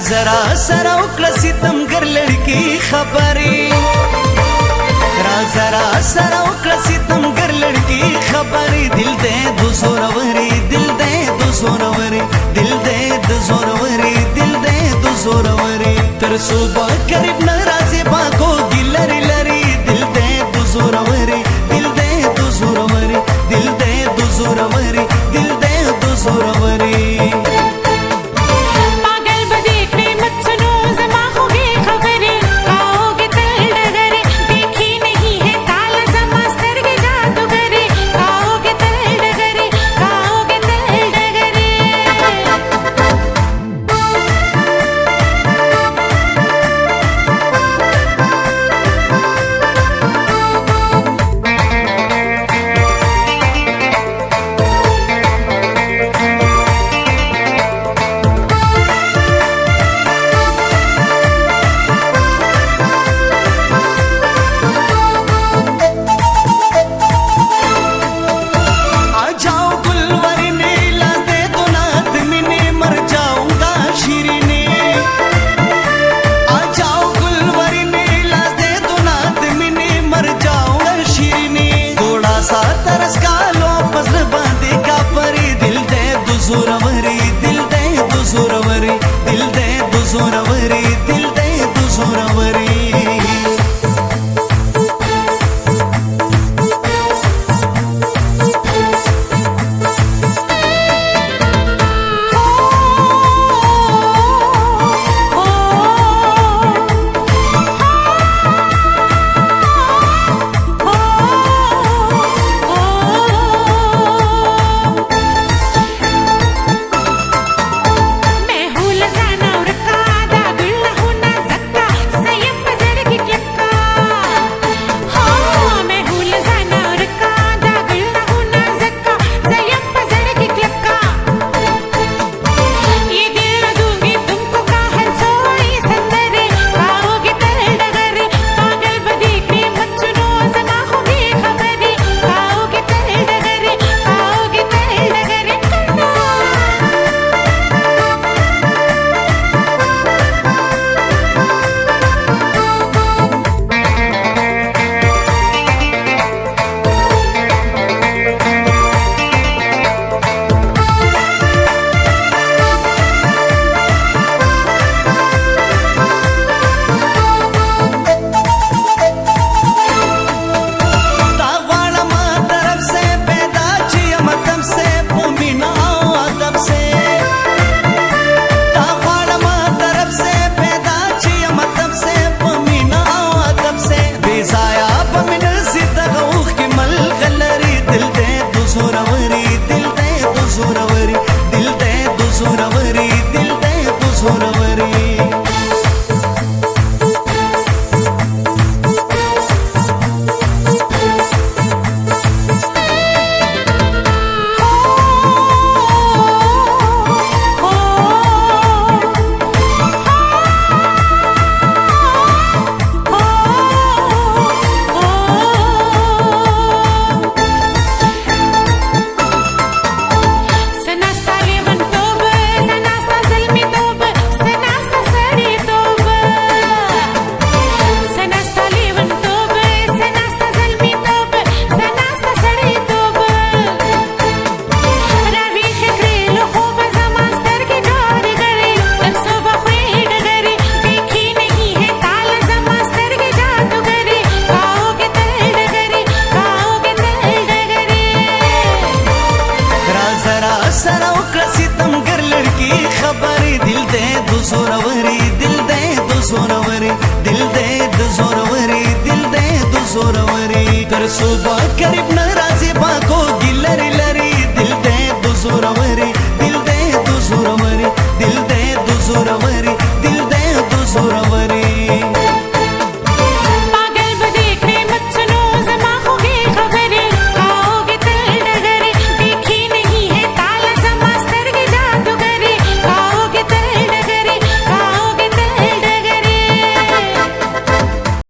जरा सरा उकड़ा सितमगर लड़की खबरी जरा सरा उकड़ा सितमगर लड़की खबरी दिल दे दो जोरवरी दिल दे दो जोरवरी दिल दे दो जोरवरी दिल दे दो जोरवरी तर सुबह करीब नाराजे बाको गिलरी लरी दिल दे दो जोरवरी दिल दे दो जोरवरी दिल दे दो जोरवरी दिल दे दो जोरवरी जोरवरी दिल दे दो जोरवरी दिल दे दो जोरवरी दिल दे दो जोरवरी जोरवरी दिल दे दो जोरवरी दिल दे दो जोरवरी दिल दे दो जोरवरी कर सुबह करीब नाराजे बाको